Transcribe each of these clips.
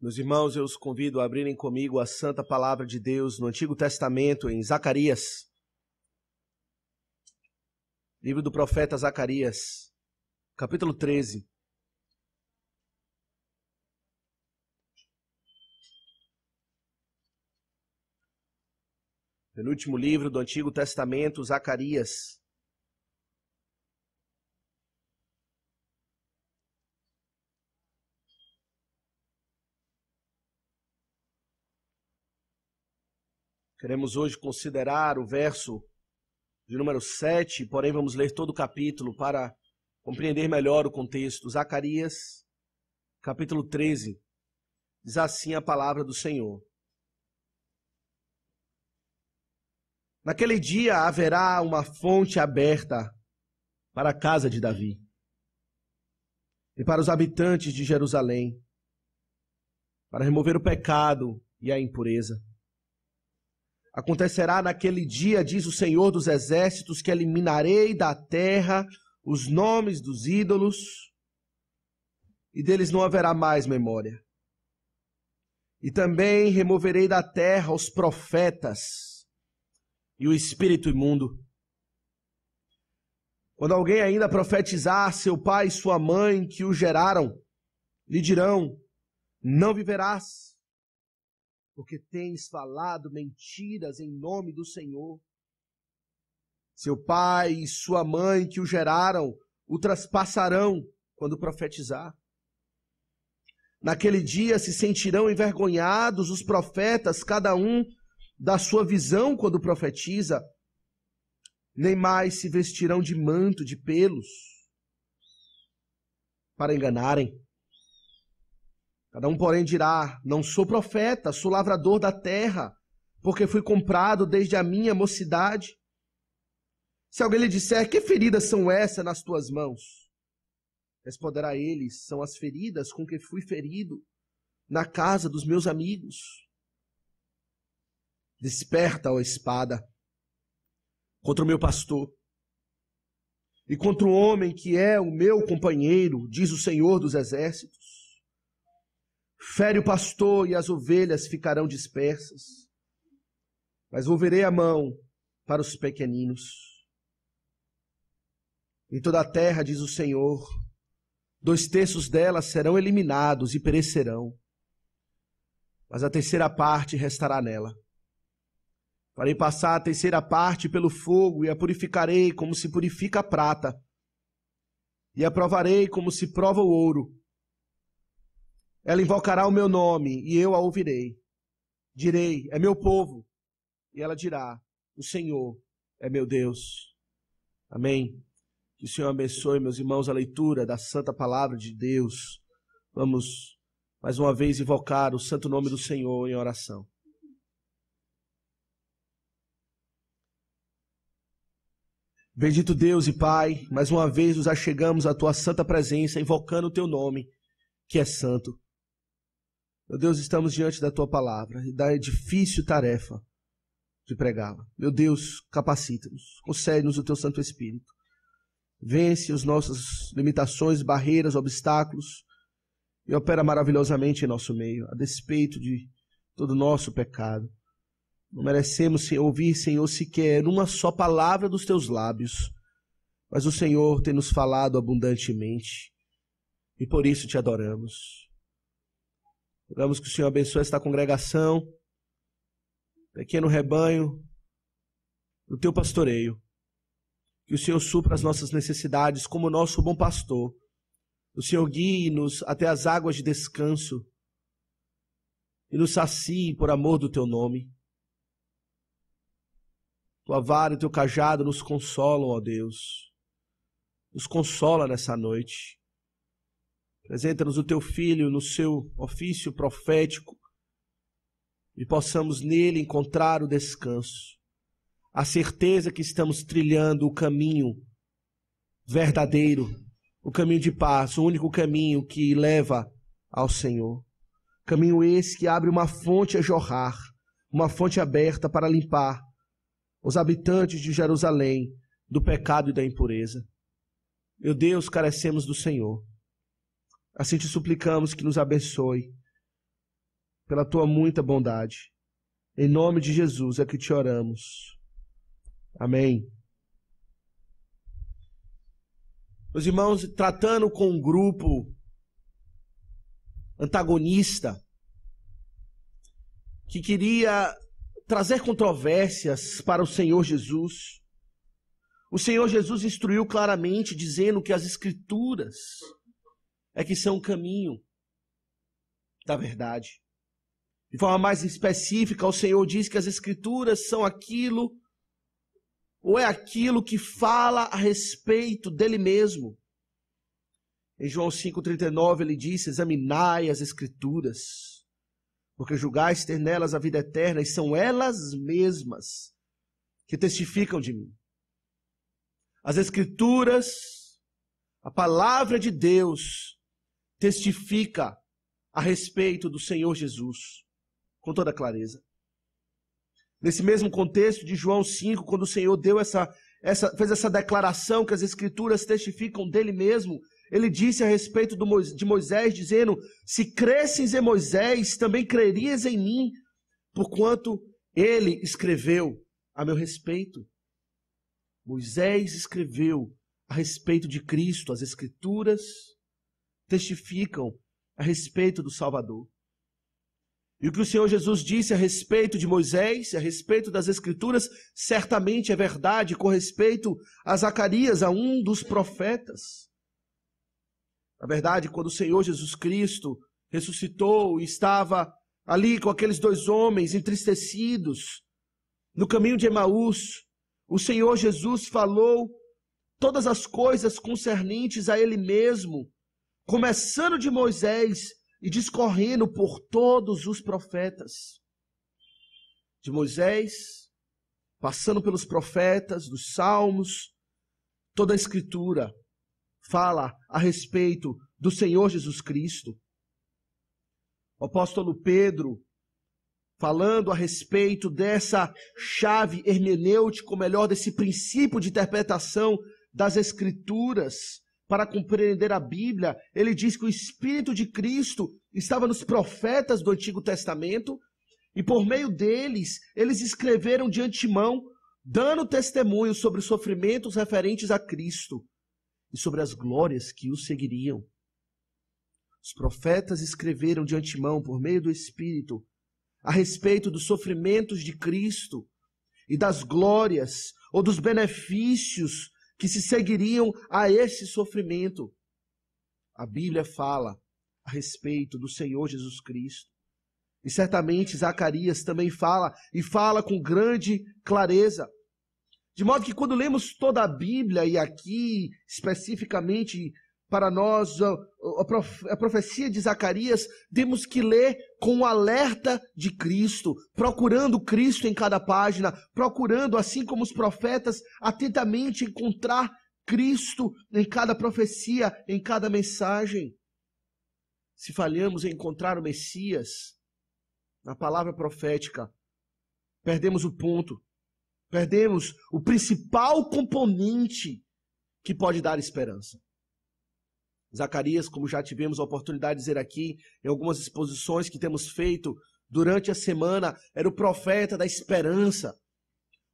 Meus irmãos, eu os convido a abrirem comigo a Santa Palavra de Deus no Antigo Testamento, em Zacarias. Livro do profeta Zacarias, capítulo 13. Penúltimo livro do Antigo Testamento, Zacarias. Queremos hoje considerar o verso de número 7, porém vamos ler todo o capítulo para compreender melhor o contexto. Zacarias, capítulo 13, diz assim a palavra do Senhor. Naquele dia haverá uma fonte aberta para a casa de Davi e para os habitantes de Jerusalém, para remover o pecado e a impureza. Acontecerá naquele dia, diz o Senhor dos Exércitos, que eliminarei da terra os nomes dos ídolos e deles não haverá mais memória. E também removerei da terra os profetas e o espírito imundo. Quando alguém ainda profetizar, seu pai e sua mãe que o geraram, lhe dirão: não viverás, porque tens falado mentiras em nome do Senhor. Seu pai e sua mãe que o geraram o traspassarão quando profetizar. Naquele dia se sentirão envergonhados os profetas, cada um da sua visão quando profetiza, nem mais se vestirão de manto de pelos para enganarem. Cada um, porém, dirá: não sou profeta, sou lavrador da terra, porque fui comprado desde a minha mocidade. Se alguém lhe disser: que feridas são essas nas tuas mãos? Responderá ele: são as feridas com que fui ferido na casa dos meus amigos. Desperta, ó espada, contra o meu pastor, e contra o homem que é o meu companheiro, diz o Senhor dos Exércitos. Fere o pastor e as ovelhas ficarão dispersas, mas volverei a mão para os pequeninos. Em toda a terra, diz o Senhor, 2/3 delas serão eliminados e perecerão, mas a terceira parte restará nela. Farei passar a terceira parte pelo fogo e a purificarei como se purifica a prata, e a provarei como se prova o ouro. Ela invocará o meu nome e eu a ouvirei. Direi: é meu povo. E ela dirá: o Senhor é meu Deus. Amém. Que o Senhor abençoe, meus irmãos, a leitura da Santa Palavra de Deus. Vamos mais uma vez invocar o santo nome do Senhor em oração. Bendito Deus e Pai, mais uma vez nos achegamos à tua santa presença, invocando o teu nome, que é santo. Meu Deus, estamos diante da tua palavra e da difícil tarefa de pregá-la. Meu Deus, capacita-nos, concede-nos o teu Santo Espírito. Vence as nossas limitações, barreiras, obstáculos e opera maravilhosamente em nosso meio, a despeito de todo o nosso pecado. Não merecemos ouvir, Senhor, sequer uma só palavra dos teus lábios, mas o Senhor tem nos falado abundantemente e por isso te adoramos. Rogamos que o Senhor abençoe esta congregação, pequeno rebanho do teu pastoreio. Que o Senhor supra as nossas necessidades como nosso bom pastor. O Senhor guie-nos até as águas de descanso e nos sacie por amor do teu nome. Tua vara e teu cajado nos consolam, ó Deus. Nos consola nessa noite. Apresenta-nos o teu Filho no seu ofício profético e possamos nele encontrar o descanso, a certeza que estamos trilhando o caminho verdadeiro, o caminho de paz, o único caminho que leva ao Senhor. Caminho esse que abre uma fonte a jorrar, uma fonte aberta para limpar os habitantes de Jerusalém do pecado e da impureza. Meu Deus, carecemos do Senhor. Assim te suplicamos que nos abençoe, pela tua muita bondade. Em nome de Jesus é que te oramos. Amém. Meus irmãos, tratando com um grupo antagonista que queria trazer controvérsias para o Senhor Jesus, o Senhor Jesus instruiu claramente, dizendo que as Escrituras é que são o caminho da verdade. De forma mais específica, o Senhor diz que as Escrituras são aquilo, ou é aquilo que fala a respeito dele mesmo. Em João 5,39 ele disse: examinai as Escrituras, porque julgais ter nelas a vida eterna, e são elas mesmas que testificam de mim. As Escrituras, a palavra de Deus, testifica a respeito do Senhor Jesus, com toda clareza. Nesse mesmo contexto de João 5, quando o Senhor deu fez essa declaração que as Escrituras testificam dele mesmo, ele disse a respeito de Moisés, dizendo: se cresces em Moisés, também crerias em mim, porquanto ele escreveu a meu respeito. Moisés escreveu a respeito de Cristo, as Escrituras testificam a respeito do Salvador. E o que o Senhor Jesus disse a respeito de Moisés, a respeito das Escrituras, certamente é verdade com respeito a Zacarias, a um dos profetas. Na verdade, quando o Senhor Jesus Cristo ressuscitou e estava ali com aqueles dois homens entristecidos, no caminho de Emaús, o Senhor Jesus falou todas as coisas concernentes a Ele mesmo, começando de Moisés e discorrendo por todos os profetas. De Moisés, passando pelos profetas, dos salmos, toda a Escritura fala a respeito do Senhor Jesus Cristo. O apóstolo Pedro, falando a respeito dessa chave hermenêutica, ou melhor, desse princípio de interpretação das Escrituras, para compreender a Bíblia, ele diz que o Espírito de Cristo estava nos profetas do Antigo Testamento, e por meio deles, eles escreveram de antemão, dando testemunho sobre os sofrimentos referentes a Cristo e sobre as glórias que o seguiriam. Os profetas escreveram de antemão, por meio do Espírito, a respeito dos sofrimentos de Cristo e das glórias ou dos benefícios que se seguiriam a esse sofrimento. A Bíblia fala a respeito do Senhor Jesus Cristo. E certamente Zacarias também fala, e fala com grande clareza. De modo que quando lemos toda a Bíblia, e aqui especificamente para nós a profecia de Zacarias, temos que ler com o alerta de Cristo, procurando Cristo em cada página, procurando, assim como os profetas, atentamente encontrar Cristo em cada profecia, em cada mensagem. Se falhamos em encontrar o Messias na palavra profética, perdemos o ponto, perdemos o principal componente que pode dar esperança. Zacarias, como já tivemos a oportunidade de dizer aqui, em algumas exposições que temos feito durante a semana, era o profeta da esperança.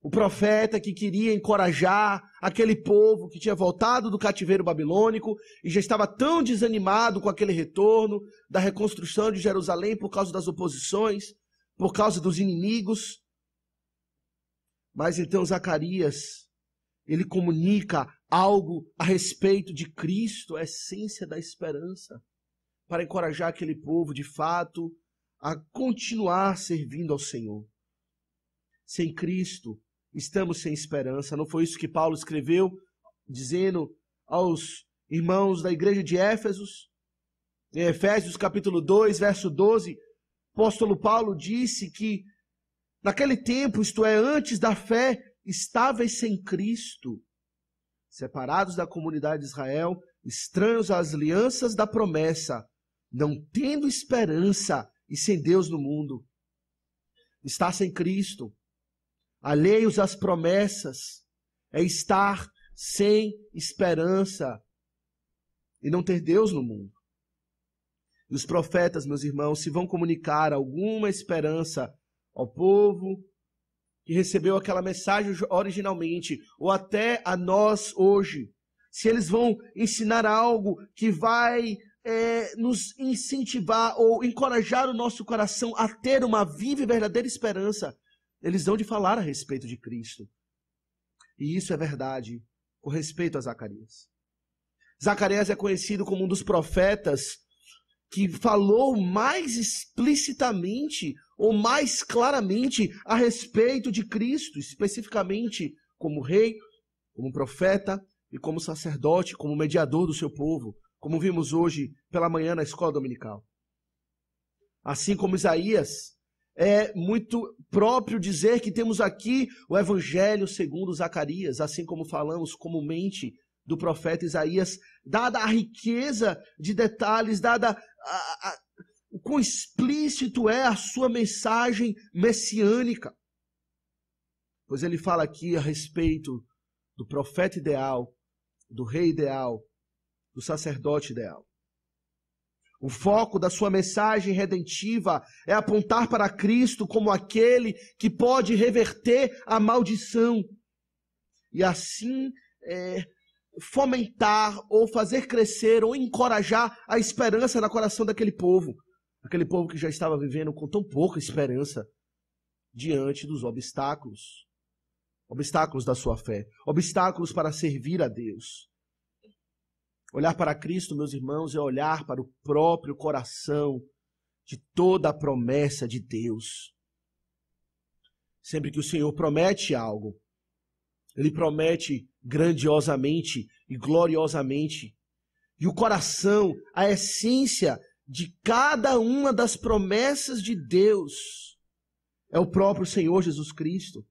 O profeta que queria encorajar aquele povo que tinha voltado do cativeiro babilônico e já estava tão desanimado com aquele retorno da reconstrução de Jerusalém por causa das oposições, por causa dos inimigos. Mas então Zacarias, ele comunica algo a respeito de Cristo, a essência da esperança, para encorajar aquele povo, de fato, a continuar servindo ao Senhor. Sem Cristo, estamos sem esperança. Não foi isso que Paulo escreveu, dizendo aos irmãos da igreja de Éfesos? Em Efésios capítulo 2, verso 12, o apóstolo Paulo disse que naquele tempo, isto é, antes da fé, estáveis sem Cristo, separados da comunidade de Israel, estranhos às alianças da promessa, não tendo esperança e sem Deus no mundo. Estar sem Cristo, alheios às promessas, é estar sem esperança e não ter Deus no mundo. E os profetas, meus irmãos, se vão comunicar alguma esperança ao povo que recebeu aquela mensagem originalmente, ou até a nós hoje, se eles vão ensinar algo que vai nos incentivar ou encorajar o nosso coração a ter uma viva e verdadeira esperança, eles hão de falar a respeito de Cristo. E isso é verdade com respeito a Zacarias. Zacarias é conhecido como um dos profetas que falou mais explicitamente ou mais claramente a respeito de Cristo, especificamente como rei, como profeta e como sacerdote, como mediador do seu povo, como vimos hoje pela manhã na escola dominical. Assim como Isaías, é muito próprio dizer que temos aqui o Evangelho segundo Zacarias, assim como falamos comumente do profeta Isaías, dada a riqueza de detalhes, dada o quão explícito é a sua mensagem messiânica. Pois ele fala aqui a respeito do profeta ideal, do rei ideal, do sacerdote ideal. O foco da sua mensagem redentiva é apontar para Cristo como aquele que pode reverter a maldição e assim fomentar ou fazer crescer ou encorajar a esperança no coração daquele povo que já estava vivendo com tão pouca esperança diante dos obstáculos da sua fé, obstáculos para servir a Deus. Olhar para Cristo, meus irmãos, é olhar para o próprio coração de toda a promessa de Deus. Sempre que o Senhor promete algo, Ele promete grandiosamente e gloriosamente. E o coração, a essência de cada uma das promessas de Deus é o próprio Senhor Jesus Cristo.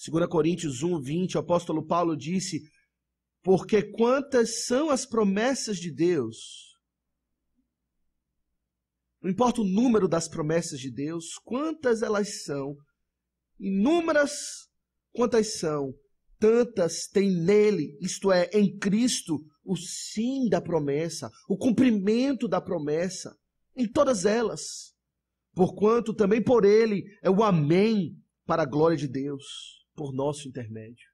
2 Coríntios 1:20, o apóstolo Paulo disse: porque quantas são as promessas de Deus? Não importa o número das promessas de Deus, quantas elas são, inúmeras quantas são, tantas tem nele, isto é, em Cristo, o sim da promessa, o cumprimento da promessa, em todas elas. Porquanto também por ele é o amém para a glória de Deus, por nosso intermédio.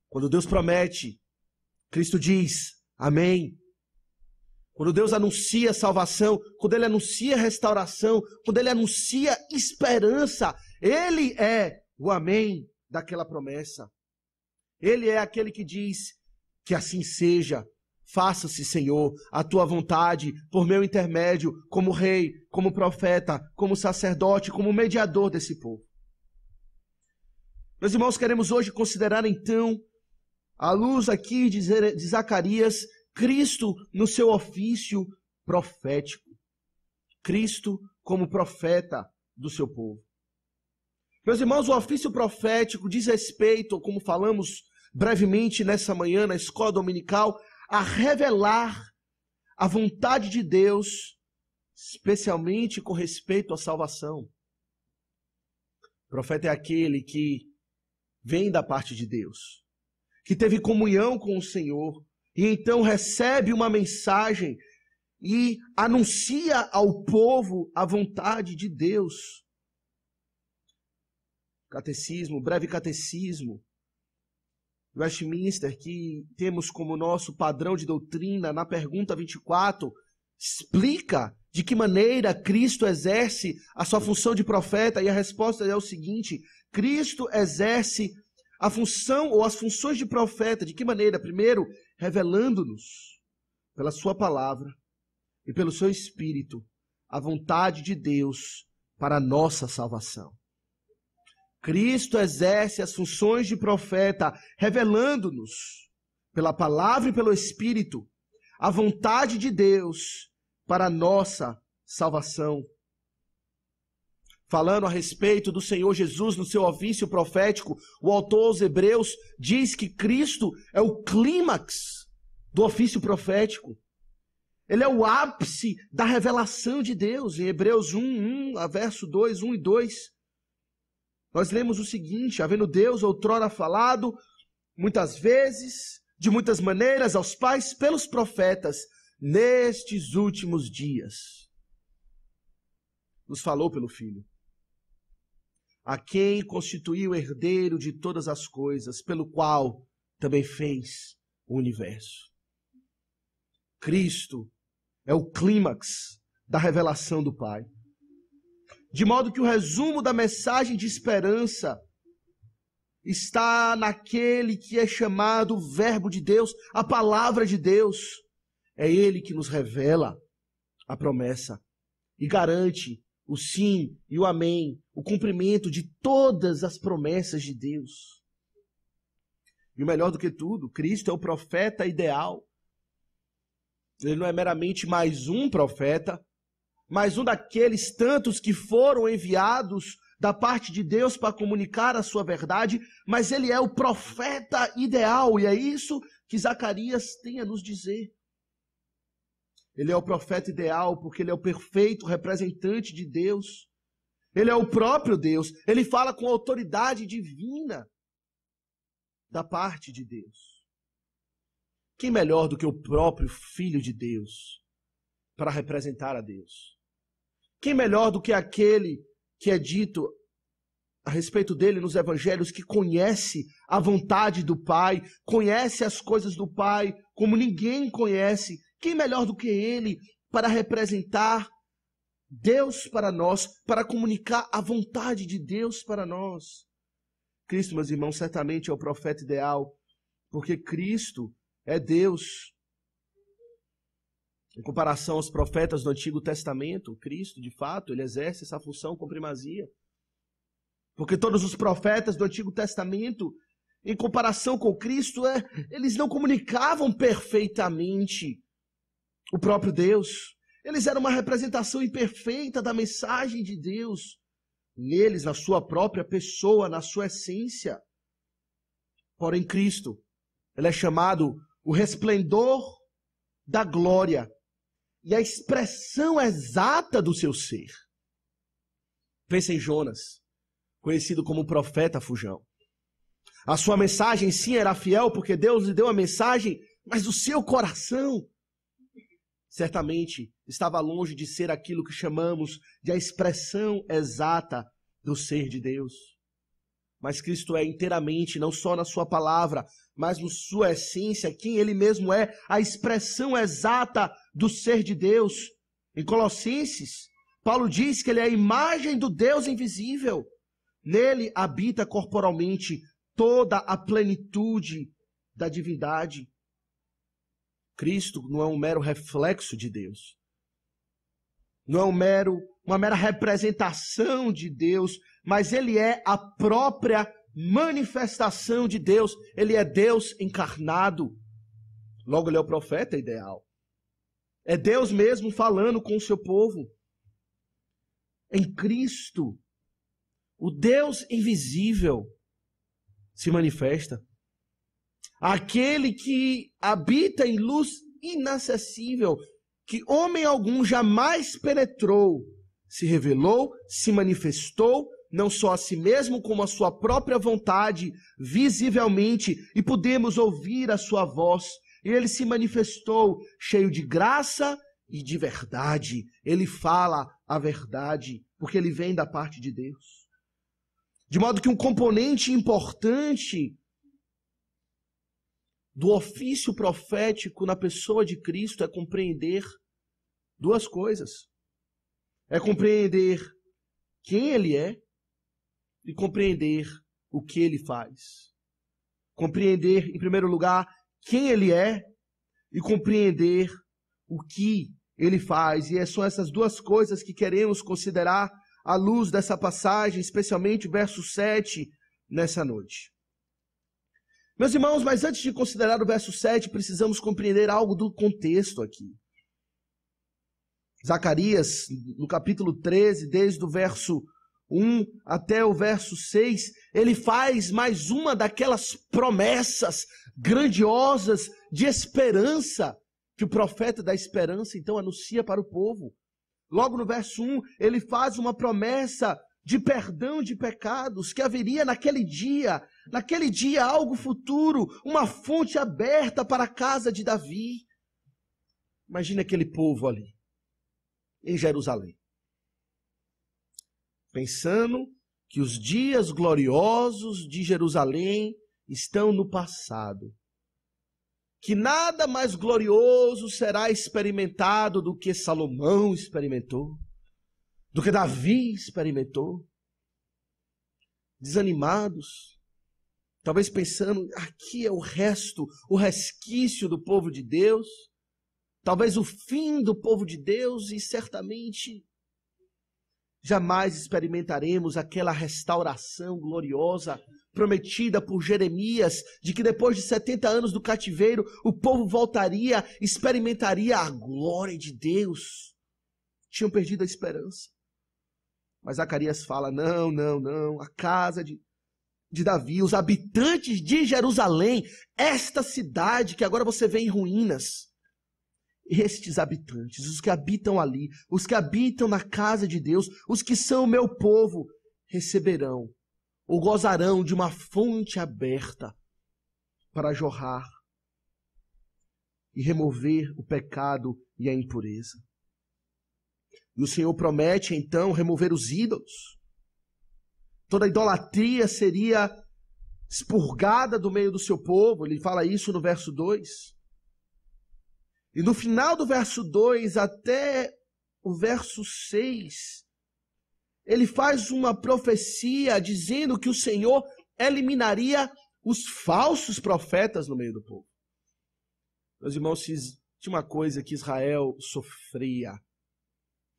Quando Deus promete, Cristo diz, amém. Quando Deus anuncia salvação, quando Ele anuncia restauração, quando Ele anuncia esperança, Ele é o amém daquela promessa. Ele é aquele que diz que assim seja, faça-se, Senhor, a tua vontade por meu intermédio, como rei, como profeta, como sacerdote, como mediador desse povo. Meus irmãos, queremos hoje considerar então, à luz aqui de Zacarias, Cristo no seu ofício profético. Cristo como profeta do seu povo. Meus irmãos, o ofício profético diz respeito, como falamos brevemente nessa manhã na escola dominical, a revelar a vontade de Deus, especialmente com respeito à salvação. O profeta é aquele que vem da parte de Deus, que teve comunhão com o Senhor, e então recebe uma mensagem e anuncia ao povo a vontade de Deus. Catecismo, breve catecismo, Westminster, que temos como nosso padrão de doutrina, na pergunta 24, explica de que maneira Cristo exerce a sua função de profeta, e a resposta é o seguinte: Cristo exerce a função ou as funções de profeta, de que maneira? Primeiro, revelando-nos pela sua palavra e pelo seu Espírito a vontade de Deus para a nossa salvação. Cristo exerce as funções de profeta, revelando-nos pela palavra e pelo Espírito a vontade de Deus para a nossa salvação. Falando a respeito do Senhor Jesus no seu ofício profético, o autor aos Hebreus diz que Cristo é o clímax do ofício profético. Ele é o ápice da revelação de Deus. Em Hebreus 1, verso 2, 1 e 2, nós lemos o seguinte: havendo Deus outrora falado, muitas vezes, de muitas maneiras, aos pais pelos profetas, nestes últimos dias, nos falou pelo Filho, a quem constituiu herdeiro de todas as coisas, pelo qual também fez o universo. Cristo é o clímax da revelação do Pai. De modo que o resumo da mensagem de esperança está naquele que é chamado Verbo de Deus, a Palavra de Deus. É Ele que nos revela a promessa e garante o sim e o amém, o cumprimento de todas as promessas de Deus. E o melhor do que tudo, Cristo é o profeta ideal. Ele não é meramente mais um profeta, mas um daqueles tantos que foram enviados da parte de Deus para comunicar a sua verdade, mas ele é o profeta ideal, e é isso que Zacarias tem a nos dizer. Ele é o profeta ideal porque ele é o perfeito representante de Deus. Ele é o próprio Deus. Ele fala com autoridade divina da parte de Deus. Quem melhor do que o próprio Filho de Deus para representar a Deus? Quem melhor do que aquele que é dito a respeito dele nos evangelhos, que conhece a vontade do Pai, conhece as coisas do Pai como ninguém conhece? Quem melhor do que ele para representar Deus para nós, para comunicar a vontade de Deus para nós? Cristo, meus irmãos, certamente é o profeta ideal, porque Cristo é Deus. Em comparação aos profetas do Antigo Testamento, Cristo, de fato, ele exerce essa função com primazia. Porque todos os profetas do Antigo Testamento, em comparação com Cristo, eles não comunicavam perfeitamente o próprio Deus. Eles eram uma representação imperfeita da mensagem de Deus. Neles, na sua própria pessoa, na sua essência. Porém, Cristo, ele é chamado o resplendor da glória e a expressão exata do seu ser. Pensa em Jonas, conhecido como o profeta fujão. A sua mensagem sim era fiel porque Deus lhe deu a mensagem, mas o seu coração certamente estava longe de ser aquilo que chamamos de a expressão exata do ser de Deus. Mas Cristo é inteiramente, não só na sua palavra, mas na sua essência, quem ele mesmo é, a expressão exata do ser de Deus. Em Colossenses, Paulo diz que ele é a imagem do Deus invisível. Nele habita corporalmente toda a plenitude da divindade. Cristo não é um mero reflexo de Deus. Não é uma mera representação de Deus, mas ele é a própria manifestação de Deus. Ele é Deus encarnado. Logo, ele é o profeta ideal. É Deus mesmo falando com o seu povo. Em Cristo, o Deus invisível se manifesta. Aquele que habita em luz inacessível, que homem algum jamais penetrou, se revelou, se manifestou, não só a si mesmo, como a sua própria vontade, visivelmente, e podemos ouvir a sua voz. E ele se manifestou cheio de graça e de verdade. Ele fala a verdade, porque ele vem da parte de Deus. De modo que um componente importante do ofício profético na pessoa de Cristo é compreender duas coisas. É compreender quem ele é e compreender o que ele faz. Compreender, em primeiro lugar, quem ele é e compreender o que ele faz. E são essas duas coisas que queremos considerar à luz dessa passagem, especialmente o verso 7, nessa noite. Meus irmãos, mas antes de considerar o verso 7, precisamos compreender algo do contexto aqui. Zacarias, no capítulo 13, desde o verso 1 até o verso 6, ele faz mais uma daquelas promessas grandiosas de esperança que o profeta da esperança então anuncia para o povo. Logo no verso 1, ele faz uma promessa de perdão de pecados, que haveria naquele dia algo futuro, uma fonte aberta para a casa de Davi. Imagina aquele povo ali, em Jerusalém, pensando que os dias gloriosos de Jerusalém estão no passado, que nada mais glorioso será experimentado do que Salomão experimentou, do que Davi experimentou, desanimados, talvez pensando, aqui é o resto, o resquício do povo de Deus, talvez o fim do povo de Deus, e certamente jamais experimentaremos aquela restauração gloriosa prometida por Jeremias, de que depois de 70 anos do cativeiro, o povo voltaria, experimentaria a glória de Deus. Tinham perdido a esperança. Mas Zacarias fala, não, a casa de Davi, os habitantes de Jerusalém, esta cidade que agora você vê em ruínas, estes habitantes, os que habitam ali, os que habitam na casa de Deus, os que são o meu povo, receberão ou gozarão de uma fonte aberta para jorrar e remover o pecado e a impureza. E o Senhor promete, então, remover os ídolos. Toda a idolatria seria expurgada do meio do seu povo. Ele fala isso no verso 2. E no final do verso 2 até o verso 6, ele faz uma profecia dizendo que o Senhor eliminaria os falsos profetas no meio do povo. Meus irmãos, tinha uma coisa que Israel sofria,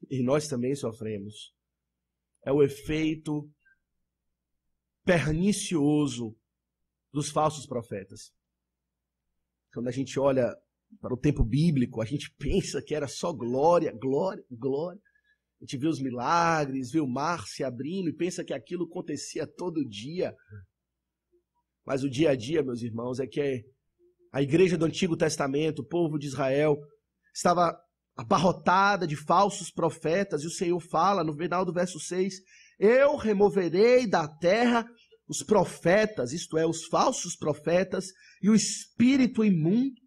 e nós também sofremos, é o efeito pernicioso dos falsos profetas. Quando a gente olha para o tempo bíblico, a gente pensa que era só glória, glória, glória. A gente vê os milagres, vê o mar se abrindo e pensa que aquilo acontecia todo dia. Mas o dia a dia, meus irmãos, é que a igreja do Antigo Testamento, o povo de Israel, estava abarrotada de falsos profetas, e o Senhor fala no final do verso 6, eu removerei da terra os profetas, isto é, os falsos profetas, e o espírito imundo.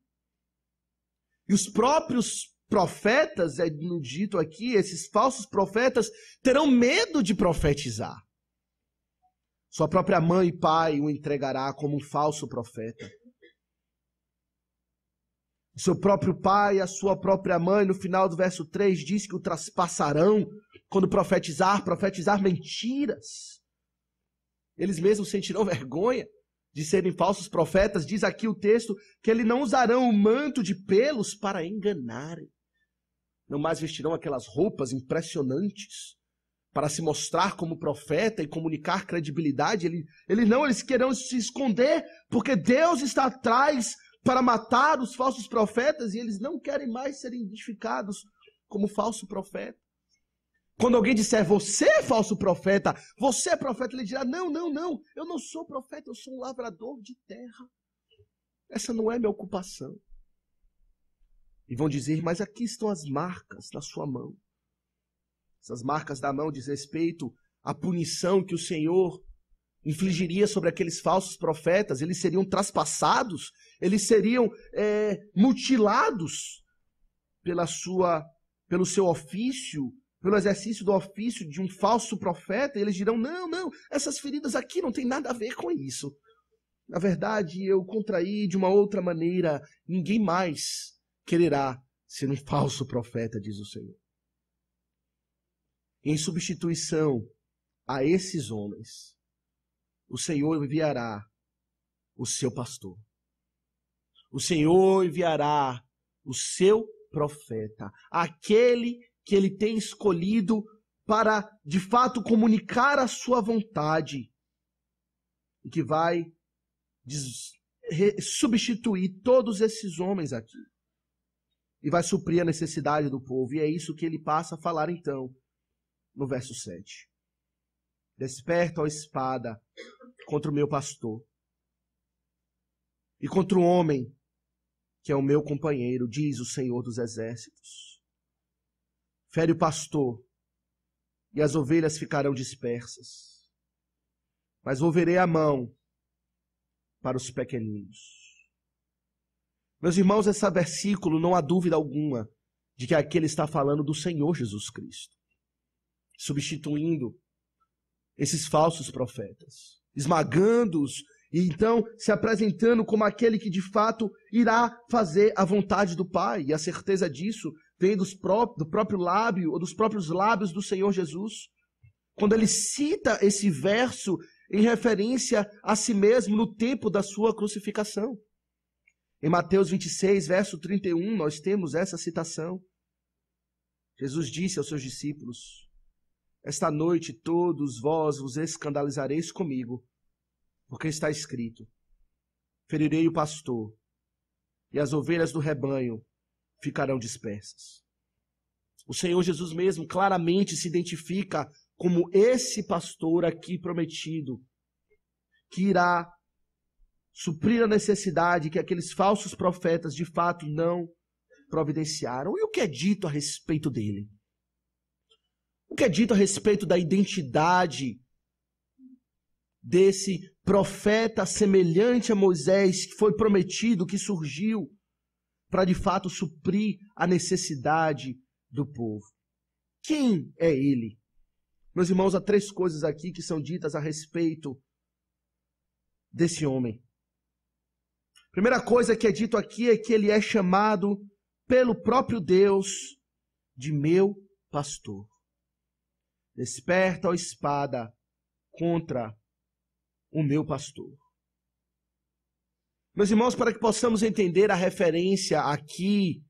E os próprios profetas, é dito aqui, esses falsos profetas, terão medo de profetizar. Sua própria mãe e pai o entregará como um falso profeta. O seu próprio pai e a sua própria mãe, no final do verso 3, diz que o traspassarão quando profetizar mentiras. Eles mesmos sentirão vergonha de serem falsos profetas. Diz aqui o texto que eles não usarão o manto de pelos para enganarem. Não mais vestirão aquelas roupas impressionantes para se mostrar como profeta e comunicar credibilidade. Eles querem se esconder porque Deus está atrás para matar os falsos profetas, e eles não querem mais serem identificados como falso profeta. Quando alguém disser, você é falso profeta, você é profeta, ele dirá, não, eu não sou profeta, eu sou um lavrador de terra. Essa não é minha ocupação. E vão dizer, mas aqui estão as marcas na sua mão. Essas marcas da mão diz respeito à punição que o Senhor infligiria sobre aqueles falsos profetas. Eles seriam traspassados, eles seriam mutilados pelo seu ofício, pelo exercício do ofício de um falso profeta. E eles dirão, não, essas feridas aqui não tem nada a ver com isso. Na verdade, eu contraí de uma outra maneira, ninguém mais quererá ser um falso profeta, diz o Senhor. Em substituição a esses homens, o Senhor enviará o seu pastor. O Senhor enviará o seu profeta, aquele que ele tem escolhido para, de fato, comunicar a sua vontade, e que vai substituir todos esses homens aqui, e vai suprir a necessidade do povo. E é isso que ele passa a falar, então, no verso 7. Desperta, ó espada, contra o meu pastor, e contra o homem que é o meu companheiro, diz o Senhor dos Exércitos. Fere o pastor, e as ovelhas ficarão dispersas, mas volverei a mão para os pequeninos. Meus irmãos, esse versículo não há dúvida alguma de que aqui ele está falando do Senhor Jesus Cristo, substituindo esses falsos profetas, esmagando-os e então se apresentando como aquele que de fato irá fazer a vontade do Pai. E a certeza disso vem do próprio lábio ou dos próprios lábios do Senhor Jesus, quando ele cita esse verso em referência a si mesmo no tempo da sua crucificação. Em Mateus 26, verso 31, nós temos essa citação. Jesus disse aos seus discípulos: esta noite todos vós vos escandalizareis comigo, porque está escrito: ferirei o pastor, e as ovelhas do rebanho ficarão dispersas. O Senhor Jesus mesmo claramente se identifica como esse pastor aqui prometido, que irá suprir a necessidade que aqueles falsos profetas de fato não providenciaram. E o que é dito a respeito dele? O que é dito a respeito da identidade desse profeta semelhante a Moisés, que foi prometido, que surgiu para de fato suprir a necessidade do povo? Quem é ele? Meus irmãos, há três coisas aqui que são ditas a respeito desse homem. Primeira coisa que é dito aqui é que ele é chamado pelo próprio Deus de meu pastor. Desperta, ó espada, contra o meu pastor. Meus irmãos, para que possamos entender a referência aqui,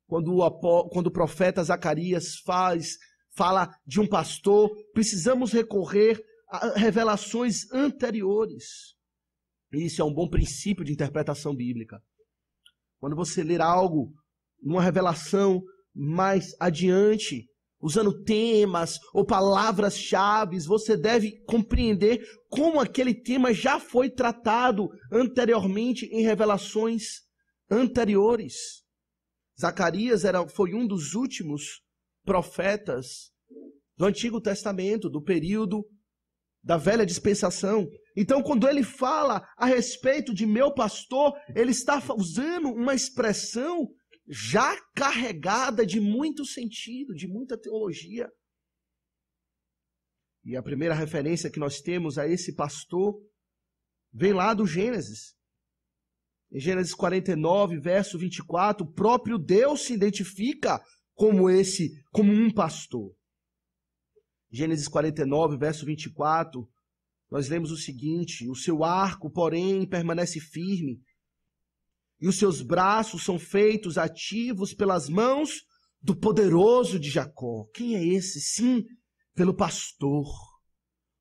quando o profeta Zacarias fala de um pastor, precisamos recorrer a revelações anteriores. Isso é um bom princípio de interpretação bíblica. Quando você ler algo, uma revelação mais adiante, usando temas ou palavras-chave, você deve compreender como aquele tema já foi tratado anteriormente em revelações anteriores. Zacarias foi um dos últimos profetas do Antigo Testamento, do período da velha dispensação. Então, quando ele fala a respeito de meu pastor, ele está usando uma expressão já carregada de muito sentido, de muita teologia. E a primeira referência que nós temos a esse pastor vem lá do Gênesis. Em Gênesis 49, verso 24, o próprio Deus se identifica como um pastor. Gênesis 49, verso 24, nós lemos o seguinte: o seu arco, porém, permanece firme, e os seus braços são feitos ativos pelas mãos do poderoso de Jacó. Quem é esse? Sim, pelo pastor,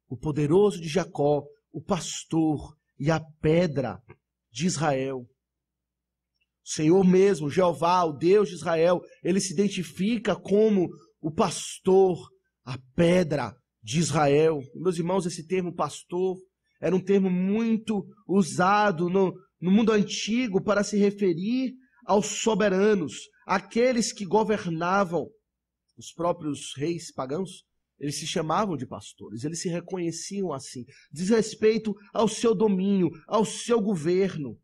o poderoso de Jacó, o pastor e a pedra de Israel. O Senhor mesmo, Jeová, o Deus de Israel, ele se identifica como o pastor, a pedra de Israel. Meus irmãos, esse termo pastor era um termo muito usado no mundo antigo para se referir aos soberanos, aqueles que governavam. Os próprios reis pagãos, eles se chamavam de pastores, eles se reconheciam assim, diz respeito ao seu domínio, ao seu governo.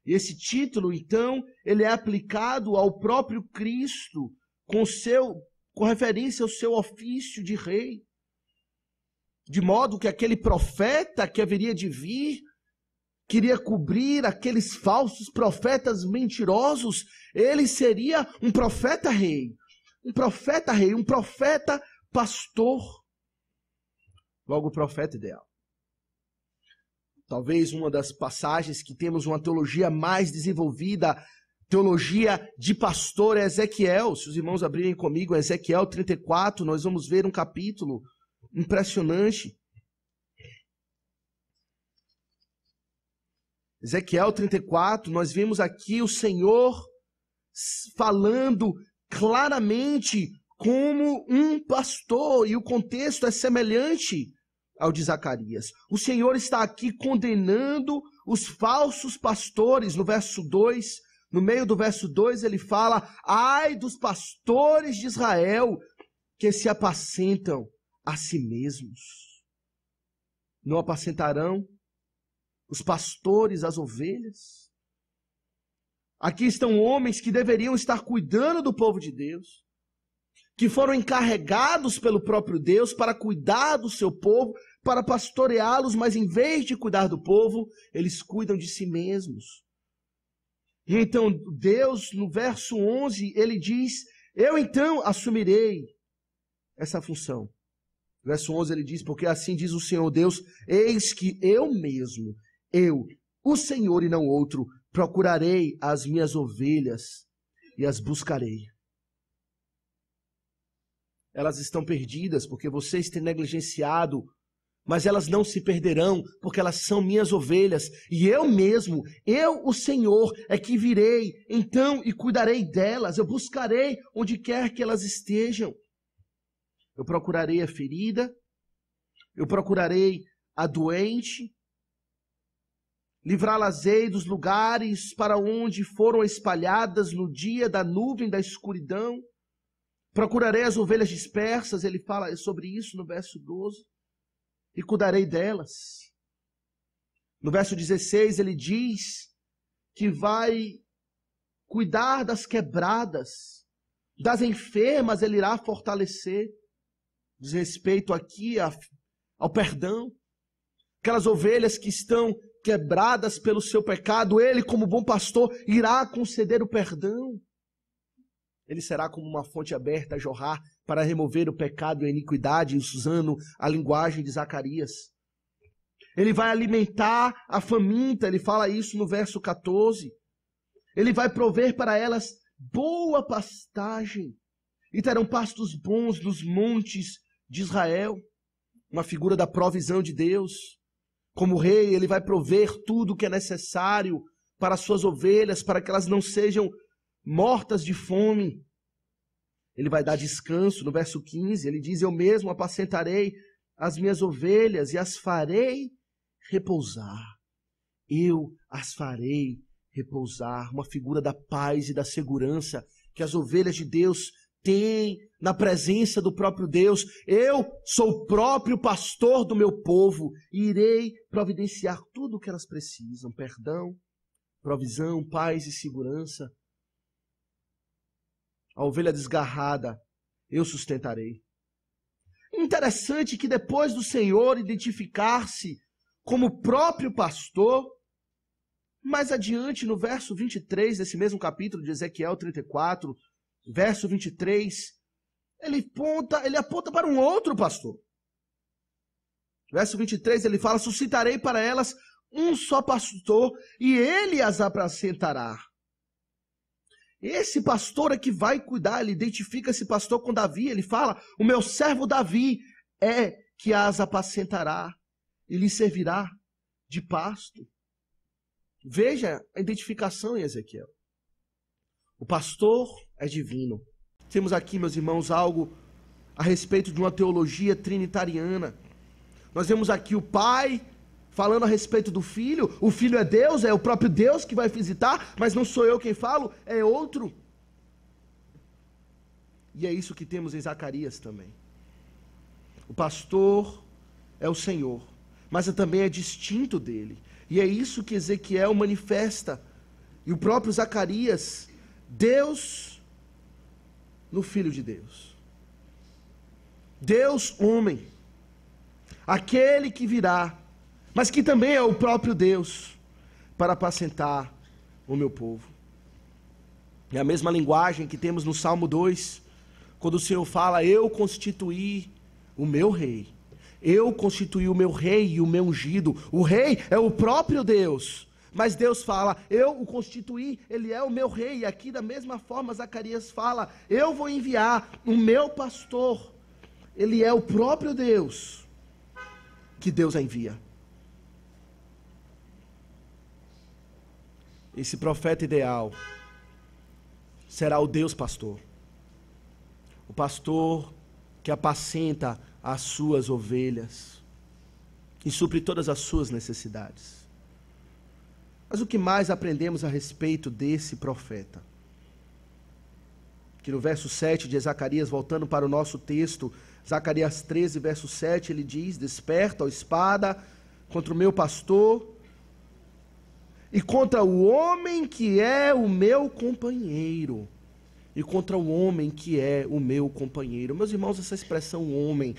E esse título, então, ele é aplicado ao próprio Cristo, com referência ao seu ofício de rei. De modo que aquele profeta que haveria de vir, queria cobrir aqueles falsos profetas mentirosos, ele seria um profeta rei, um profeta pastor. Logo, o profeta ideal. Talvez uma das passagens que temos uma teologia mais desenvolvida, teologia de pastor, é Ezequiel. Se os irmãos abrirem comigo, Ezequiel 34, nós vamos ver um capítulo impressionante. Ezequiel 34, nós vemos aqui o Senhor falando claramente como um pastor, e o contexto é semelhante ao de Zacarias. O Senhor está aqui condenando os falsos pastores. No verso 2, no meio do verso 2, ele fala: ai dos pastores de Israel que se apacentam a si mesmos. Não apacentarão os pastores as ovelhas? Aqui estão homens que deveriam estar cuidando do povo de Deus, que foram encarregados pelo próprio Deus para cuidar do seu povo, para pastoreá-los, mas em vez de cuidar do povo, eles cuidam de si mesmos. E então Deus, no verso 11, ele diz: eu então assumirei essa função. Verso 11 ele diz: porque assim diz o Senhor Deus, eis que eu mesmo, eu, o Senhor e não outro, procurarei as minhas ovelhas e as buscarei. Elas estão perdidas porque vocês têm negligenciado, mas elas não se perderão porque elas são minhas ovelhas. E eu mesmo, eu, o Senhor, é que virei então e cuidarei delas. Eu buscarei onde quer que elas estejam. Eu procurarei a ferida, eu procurarei a doente, livrá-las-ei dos lugares para onde foram espalhadas no dia da nuvem da escuridão. Procurarei as ovelhas dispersas, ele fala sobre isso no verso 12, e cuidarei delas. No verso 16 ele diz que vai cuidar das quebradas, das enfermas ele irá fortalecer. Diz respeito aqui ao perdão. Aquelas ovelhas que estão quebradas pelo seu pecado, ele, como bom pastor, irá conceder o perdão. Ele será como uma fonte aberta a jorrar para remover o pecado e a iniquidade, usando a linguagem de Zacarias. Ele vai alimentar a faminta, ele fala isso no verso 14. Ele vai prover para elas boa pastagem e terão pastos bons nos montes de Israel. Uma figura da provisão de Deus. Como rei, ele vai prover tudo o que é necessário para as suas ovelhas, para que elas não sejam mortas de fome. Ele vai dar descanso. No verso 15, ele diz: eu mesmo apacentarei as minhas ovelhas e as farei repousar. Eu as farei repousar. Uma figura da paz e da segurança que as ovelhas de Deus têm na presença do próprio Deus. Eu sou o próprio pastor do meu povo e irei providenciar tudo o que elas precisam: perdão, provisão, paz e segurança. A ovelha desgarrada eu sustentarei. Interessante que depois do Senhor identificar-se como próprio pastor, mais adiante no verso 23 desse mesmo capítulo de Ezequiel 34, verso 23, ele aponta para um outro pastor. Verso 23 ele fala: suscitarei para elas um só pastor e ele as apacentará. Esse pastor é que vai cuidar. Ele identifica esse pastor com Davi. Ele fala: o meu servo Davi é que as apacentará e lhe servirá de pasto. Veja a identificação em Ezequiel. O pastor é divino. Temos aqui, meus irmãos, algo a respeito de uma teologia trinitariana. Nós vemos aqui o Pai falando a respeito do Filho. O Filho é Deus, é o próprio Deus que vai visitar, mas não sou eu quem falo, é outro. E é isso que temos em Zacarias também. O pastor é o Senhor, mas também é distinto dele. E é isso que Ezequiel manifesta. E o próprio Zacarias, Deus no Filho de Deus. Deus homem. Aquele que virá, mas que também é o próprio Deus, para apacentar o meu povo. É a mesma linguagem que temos no Salmo 2, quando o Senhor fala: eu constituí o meu rei. Eu constituí o meu rei e o meu ungido. O rei é o próprio Deus, mas Deus fala: eu o constituí, ele é o meu rei. E aqui da mesma forma Zacarias fala: eu vou enviar o meu pastor. Ele é o próprio Deus, que Deus envia. Esse profeta ideal será o Deus pastor. O pastor que apacenta as suas ovelhas e supre todas as suas necessidades. Mas o que mais aprendemos a respeito desse profeta? Que no verso 7 de Zacarias, voltando para o nosso texto, Zacarias 13, verso 7, ele diz: desperta, ó espada, contra o meu pastor, e contra o homem que é o meu companheiro. E contra o homem que é o meu companheiro. Meus irmãos, essa expressão homem,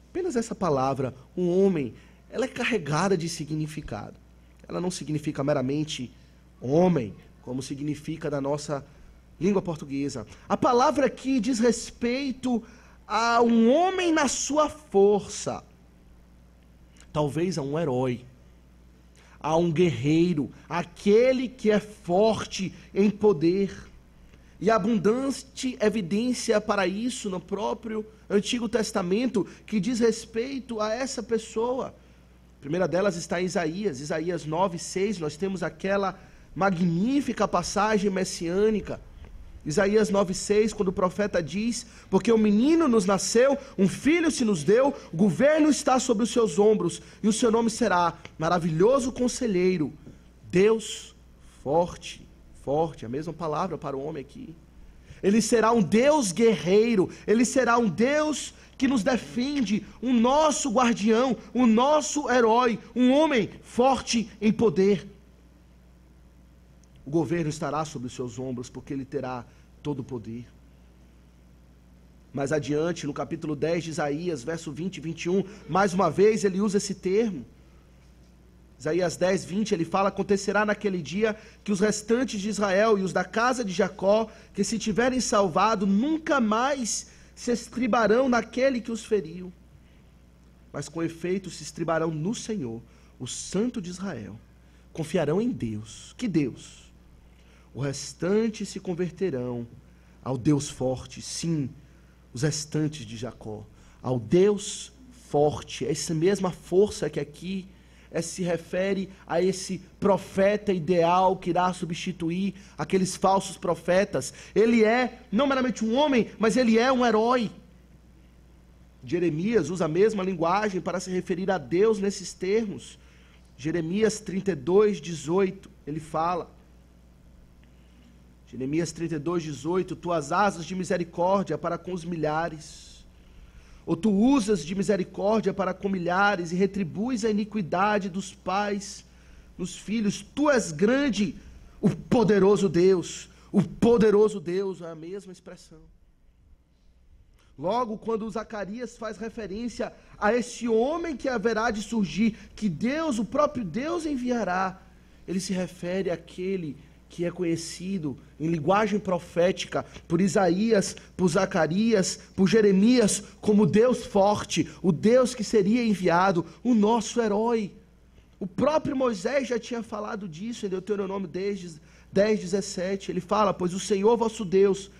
apenas essa palavra, um homem, ela é carregada de significado. Ela não significa meramente homem, como significa na nossa língua portuguesa. A palavra aqui diz respeito a um homem na sua força. Talvez a um herói, a um guerreiro, aquele que é forte em poder. E abundante evidência para isso no próprio Antigo Testamento, que diz respeito a essa pessoa. A primeira delas está em Isaías 9:6, nós temos aquela magnífica passagem messiânica. Isaías 9:6, quando o profeta diz: porque um menino nos nasceu, um filho se nos deu, o governo está sobre os seus ombros, e o seu nome será Maravilhoso Conselheiro, Deus Forte. Forte, a mesma palavra para o homem aqui. Ele será um Deus guerreiro, ele será um Deus que nos defende, um nosso guardião, um nosso herói, um homem forte em poder. O governo estará sobre os seus ombros, porque ele terá todo o poder. Mais adiante, no capítulo 10 de Isaías, verso 20 e 21, mais uma vez ele usa esse termo. Isaías 10, 20, ele fala: acontecerá naquele dia que os restantes de Israel e os da casa de Jacó, que se tiverem salvado, nunca mais se estribarão naquele que os feriu, mas com efeito se estribarão no Senhor, o Santo de Israel. Confiarão em Deus. Que Deus? O restante se converterão ao Deus forte, sim, os restantes de Jacó, ao Deus forte. Essa mesma força que aqui se refere a esse profeta ideal que irá substituir aqueles falsos profetas. Ele é não meramente um homem, mas ele é um herói. Jeremias usa a mesma linguagem para se referir a Deus nesses termos. Jeremias 32, 18, ele fala, Jeremias 32, 18, tuas asas de misericórdia para com os milhares, ou tu usas de misericórdia para com milhares e retribuis a iniquidade dos pais nos filhos. Tu és grande, o poderoso Deus é a mesma expressão. Logo, quando Zacarias faz referência a esse homem que haverá de surgir, que Deus, o próprio Deus enviará, ele se refere àquele que é conhecido em linguagem profética por Isaías, por Zacarias, por Jeremias, como Deus forte, o Deus que seria enviado, o nosso herói. O próprio Moisés já tinha falado disso em Deuteronômio 10, 17. Ele fala: pois o Senhor vosso Deus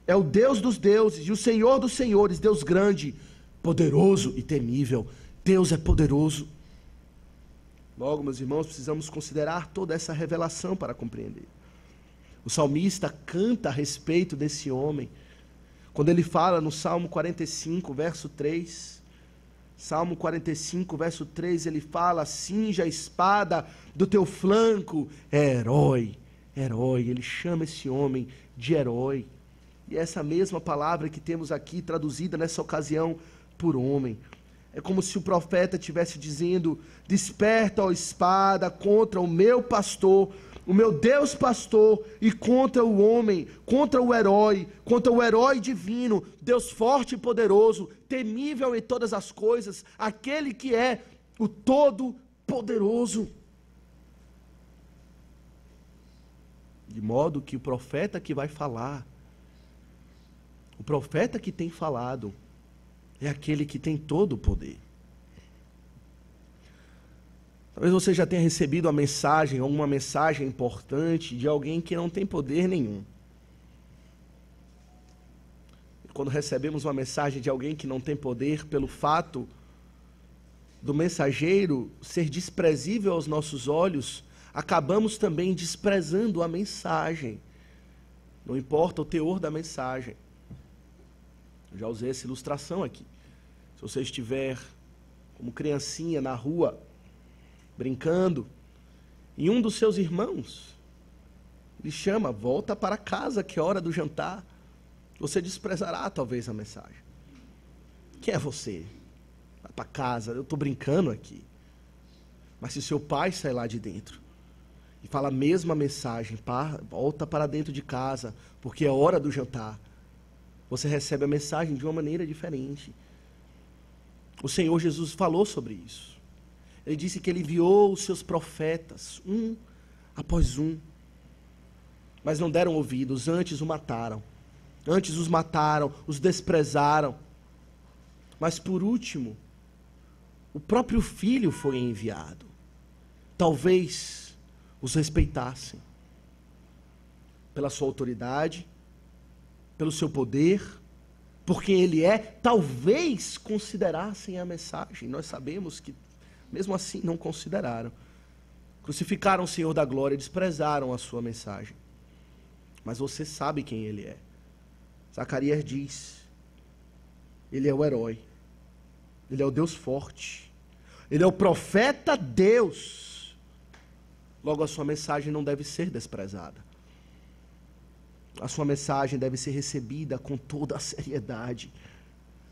é o Deus dos deuses e o Senhor dos senhores, Deus grande, poderoso e temível. Deus é poderoso. Logo, meus irmãos, precisamos considerar toda essa revelação para compreender. O salmista canta a respeito desse homem, quando ele fala no Salmo 45, verso 3, Salmo 45, verso 3, ele fala: cinja a espada do teu flanco, herói, herói. Ele chama esse homem de herói. E essa mesma palavra que temos aqui traduzida nessa ocasião por homem. É como se o profeta estivesse dizendo: desperta, ó espada, contra o meu pastor, o meu Deus pastor, e contra o homem, contra o herói divino, Deus forte e poderoso, temível em todas as coisas, aquele que é o Todo-Poderoso. De modo que o profeta que vai falar, o profeta que tem falado, é aquele que tem todo o poder. Talvez você já tenha recebido uma mensagem importante de alguém que não tem poder nenhum. E quando recebemos uma mensagem de alguém que não tem poder, pelo fato do mensageiro ser desprezível aos nossos olhos, acabamos também desprezando a mensagem. Não importa o teor da mensagem. Eu já usei essa ilustração aqui. Se você estiver como criancinha na rua, brincando, e um dos seus irmãos lhe chama: volta para casa, que é hora do jantar, você desprezará talvez a mensagem. Quem é você? Vai para casa, eu estou brincando aqui. Mas se seu pai sai lá de dentro e fala a mesma mensagem, volta para dentro de casa, porque é hora do jantar. Você recebe a mensagem de uma maneira diferente. O Senhor Jesus falou sobre isso. Ele disse que ele enviou os seus profetas, um após um, mas não deram ouvidos, antes o mataram. Antes os mataram, os desprezaram. Mas por último, o próprio Filho foi enviado. Talvez os respeitassem pela sua autoridade, pelo seu poder, por quem ele é, talvez considerassem a mensagem. Nós sabemos que, mesmo assim, não consideraram. Crucificaram o Senhor da glória e desprezaram a sua mensagem. Mas você sabe quem ele é. Zacarias diz, ele é o herói, ele é o Deus forte, ele é o profeta Deus. Logo, a sua mensagem não deve ser desprezada. A sua mensagem deve ser recebida com toda a seriedade,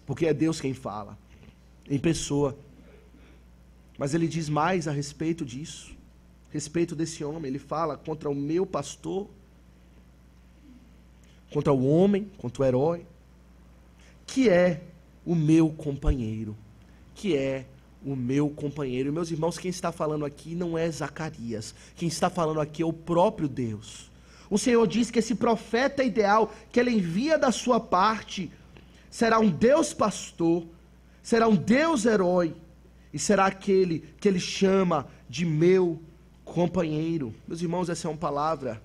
porque é Deus quem fala, em pessoa. Mas ele diz mais a respeito disso, a respeito desse homem. Ele fala contra o meu pastor, contra o homem, contra o herói, que é o meu companheiro, que é o meu companheiro. E, meus irmãos, quem está falando aqui não é Zacarias, quem está falando aqui é o próprio Deus. O Senhor diz que esse profeta ideal, que ele envia da sua parte, será um Deus pastor, será um Deus herói, e será aquele que ele chama de meu companheiro. Meus irmãos, essa é uma palavra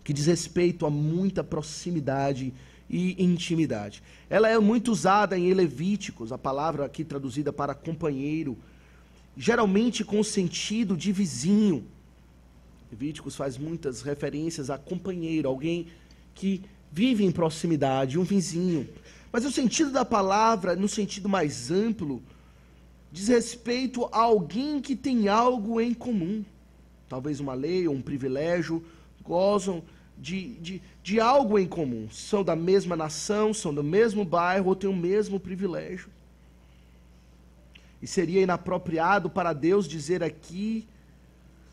que diz respeito a muita proximidade e intimidade. Ela é muito usada em Levíticos, a palavra aqui traduzida para companheiro, geralmente com o sentido de vizinho. Levíticos faz muitas referências a companheiro, alguém que vive em proximidade, um vizinho. Mas o sentido da palavra, no sentido mais amplo, diz respeito a alguém que tem algo em comum. Talvez uma lei ou um privilégio, gozam de algo em comum. São da mesma nação, são do mesmo bairro ou têm o mesmo privilégio. E seria inapropriado para Deus dizer aqui,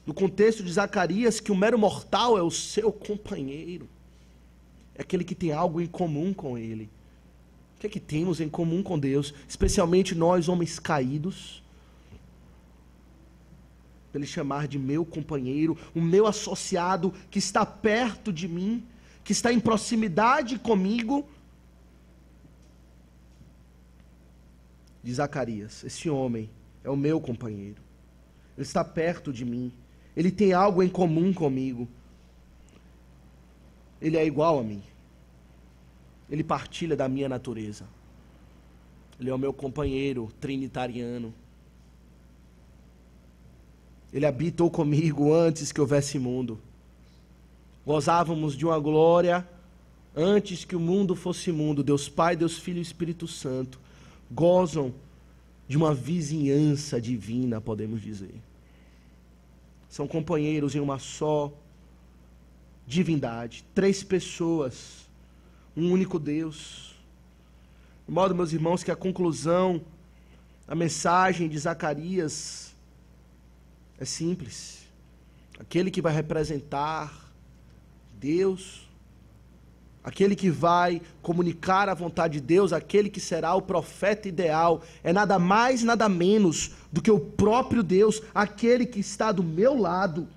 no contexto de Zacarias, que o mero mortal é o seu companheiro. É aquele que tem algo em comum com ele. O que é que temos em comum com Deus? Especialmente nós, homens caídos. Ele chamar de meu companheiro, o meu associado que está perto de mim, que está em proximidade comigo. De Zacarias, esse homem é o meu companheiro. Ele está perto de mim. Ele tem algo em comum comigo. Ele é igual a mim. Ele partilha da minha natureza. Ele é o meu companheiro trinitariano. Ele habitou comigo antes que houvesse mundo. Gozávamos de uma glória antes que o mundo fosse mundo. Deus Pai, Deus Filho e Espírito Santo gozam de uma vizinhança divina, podemos dizer. São companheiros em uma só divindade. 3 pessoas, um único Deus. De modo, meus irmãos, que a conclusão, a mensagem de Zacarias é simples. Aquele que vai representar Deus, aquele que vai comunicar a vontade de Deus, aquele que será o profeta ideal, é nada mais, nada menos do que o próprio Deus, aquele que está do meu lado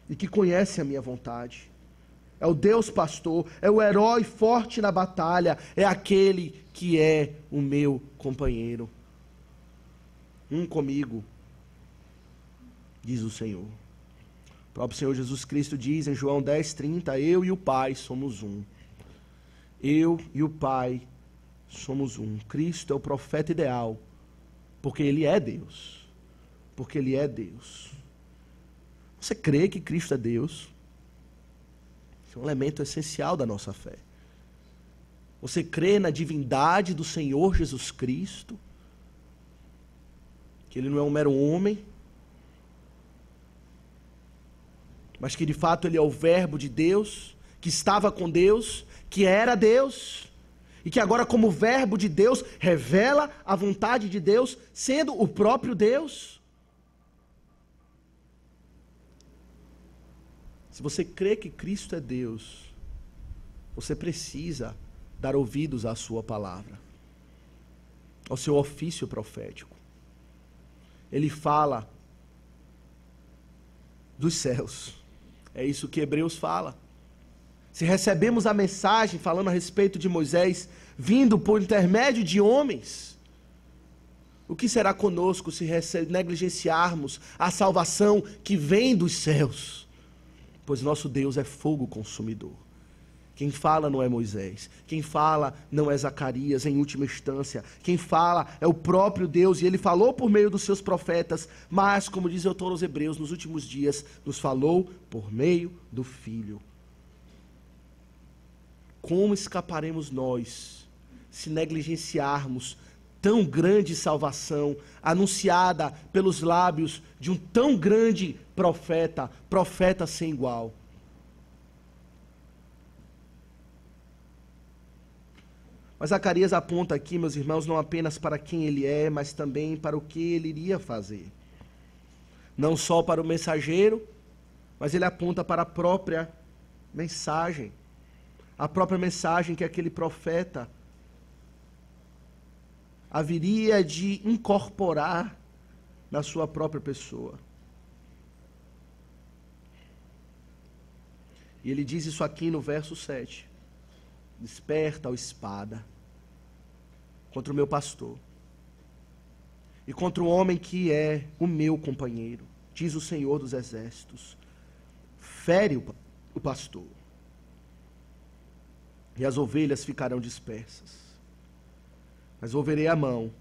e que conhece a minha vontade. É o Deus pastor, é o herói forte na batalha, é aquele que é o meu companheiro. Comigo, diz o Senhor. O próprio Senhor Jesus Cristo diz em João 10:30, eu e o Pai somos um. Eu e o Pai somos um. Cristo é o profeta ideal, porque Ele é Deus. Porque Ele é Deus. Você crê que Cristo é Deus? Esse é um elemento essencial da nossa fé. Você crê na divindade do Senhor Jesus Cristo? Que Ele não é um mero homem, mas que de fato Ele é o Verbo de Deus, que estava com Deus, que era Deus, e que agora como Verbo de Deus, revela a vontade de Deus, sendo o próprio Deus. Se você crê que Cristo é Deus, você precisa dar ouvidos à sua palavra, ao seu ofício profético. Ele fala dos céus. É isso que Hebreus fala. Se recebemos a mensagem falando a respeito de Moisés, vindo por intermédio de homens, o que será conosco se negligenciarmos a salvação que vem dos céus? Pois nosso Deus é fogo consumidor. Quem fala não é Moisés, quem fala não é Zacarias em última instância, quem fala é o próprio Deus, e ele falou por meio dos seus profetas, mas, como diz o autor aos Hebreus, nos últimos dias, nos falou por meio do Filho. Como escaparemos nós se negligenciarmos tão grande salvação, anunciada pelos lábios de um tão grande profeta, profeta sem igual? Mas Zacarias aponta aqui, meus irmãos, não apenas para quem ele é, mas também para o que ele iria fazer. Não só para o mensageiro, mas ele aponta para a própria mensagem. A própria mensagem que aquele profeta haveria de incorporar na sua própria pessoa. E ele diz isso aqui no verso 7. Desperta, ó espada, contra o meu pastor, e contra o homem que é o meu companheiro, diz o Senhor dos Exércitos. Fere o pastor, e as ovelhas ficarão dispersas, mas volverei a mão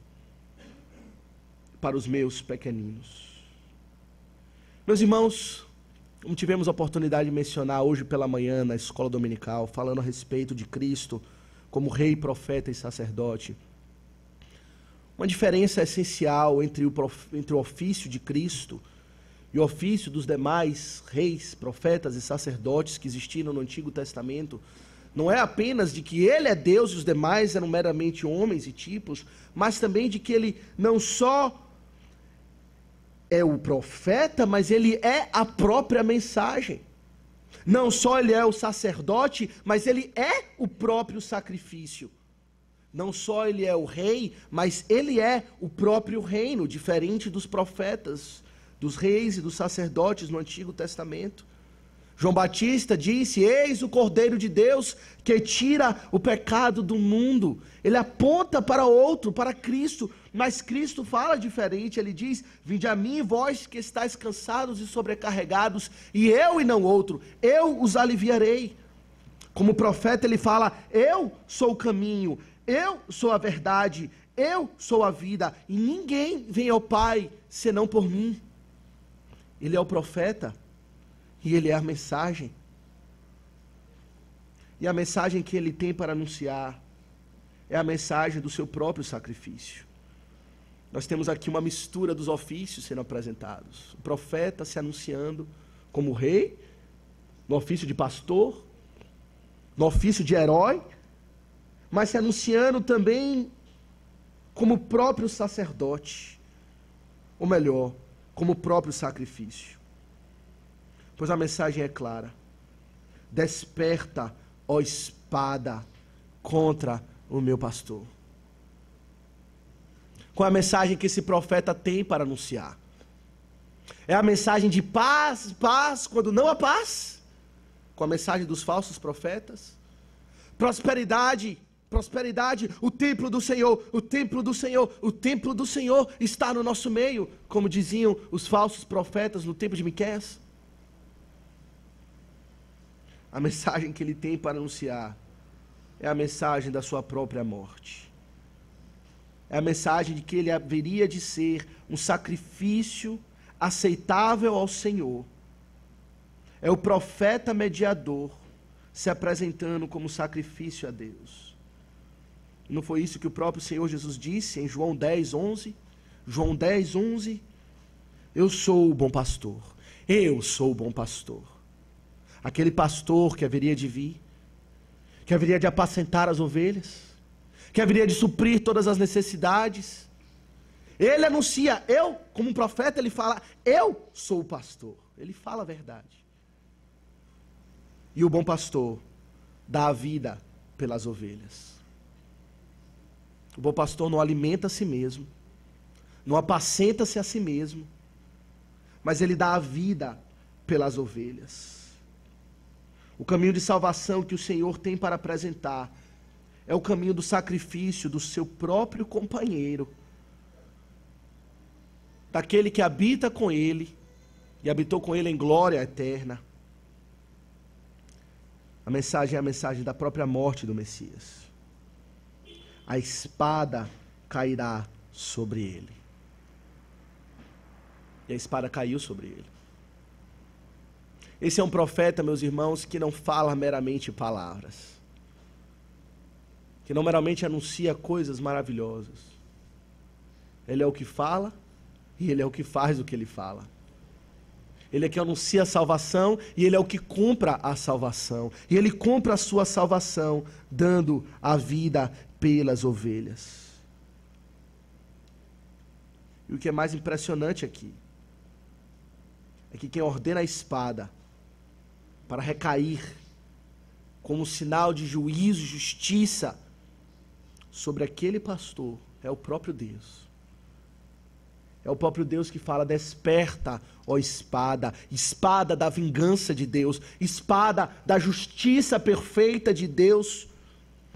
para os meus pequeninos. Meus irmãos, como tivemos a oportunidade de mencionar hoje pela manhã na escola dominical, falando a respeito de Cristo como rei, profeta e sacerdote, uma diferença essencial entre o ofício de Cristo e o ofício dos demais reis, profetas e sacerdotes que existiram no Antigo Testamento, não é apenas de que ele é Deus e os demais eram meramente homens e tipos, mas também de que ele não só é o profeta, mas ele é a própria mensagem. Não só ele é o sacerdote, mas ele é o próprio sacrifício. Não só ele é o rei, mas ele é o próprio reino, diferente dos profetas, dos reis e dos sacerdotes no Antigo Testamento. João Batista disse: eis o Cordeiro de Deus que tira o pecado do mundo. Ele aponta para outro, para Cristo, mas Cristo fala diferente. Ele diz: vinde a mim, vós que estáis cansados e sobrecarregados, e eu e não outro, eu os aliviarei. Como profeta ele fala: eu sou o caminho, eu sou a verdade, eu sou a vida, e ninguém vem ao Pai senão por mim. Ele é o profeta e ele é a mensagem. E a mensagem que ele tem para anunciar é a mensagem do seu próprio sacrifício. Nós temos aqui uma mistura dos ofícios sendo apresentados. O profeta se anunciando como rei, no ofício de pastor, no ofício de herói, mas se anunciando também como o próprio sacerdote, ou melhor, como o próprio sacrifício. Pois a mensagem é clara: desperta, ó espada, contra o meu pastor. Qual é a mensagem que esse profeta tem para anunciar? É a mensagem de paz, paz, quando não há paz? Com a mensagem dos falsos profetas? Prosperidade, prosperidade, o templo do Senhor, o templo do Senhor, o templo do Senhor está no nosso meio, como diziam os falsos profetas no tempo de Miqueias. A mensagem que ele tem para anunciar é a mensagem da sua própria morte. É a mensagem de que ele haveria de ser um sacrifício aceitável ao Senhor. É o profeta mediador se apresentando como sacrifício a Deus. Não foi isso que o próprio Senhor Jesus disse em João 10, 11? João 10, 11. Eu sou o bom pastor. Eu sou o bom pastor. Aquele pastor que haveria de vir, que haveria de apacentar as ovelhas, que haveria de suprir todas as necessidades. Ele anuncia, como um profeta, ele fala: eu sou o pastor. Ele fala a verdade. E o bom pastor dá a vida pelas ovelhas. O bom pastor não alimenta a si mesmo, não apacenta-se a si mesmo, mas ele dá a vida pelas ovelhas. O caminho de salvação que o Senhor tem para apresentar é o caminho do sacrifício do seu próprio companheiro, daquele que habita com ele e habitou com ele em glória eterna. A mensagem é a mensagem da própria morte do Messias. A espada cairá sobre ele. E a espada caiu sobre ele. Esse é um profeta, meus irmãos, que não fala meramente palavras, que não meramente anuncia coisas maravilhosas. Ele é o que fala e ele é o que faz o que ele fala. Ele é que anuncia a salvação e ele é o que cumpra a salvação. E ele cumpre a sua salvação dando a vida pelas ovelhas. E o que é mais impressionante aqui é que quem ordena a espada para recair como sinal de juízo e justiça sobre aquele pastor é o próprio Deus. É o próprio Deus que fala: desperta, ó espada, espada da vingança de Deus, espada da justiça perfeita de Deus,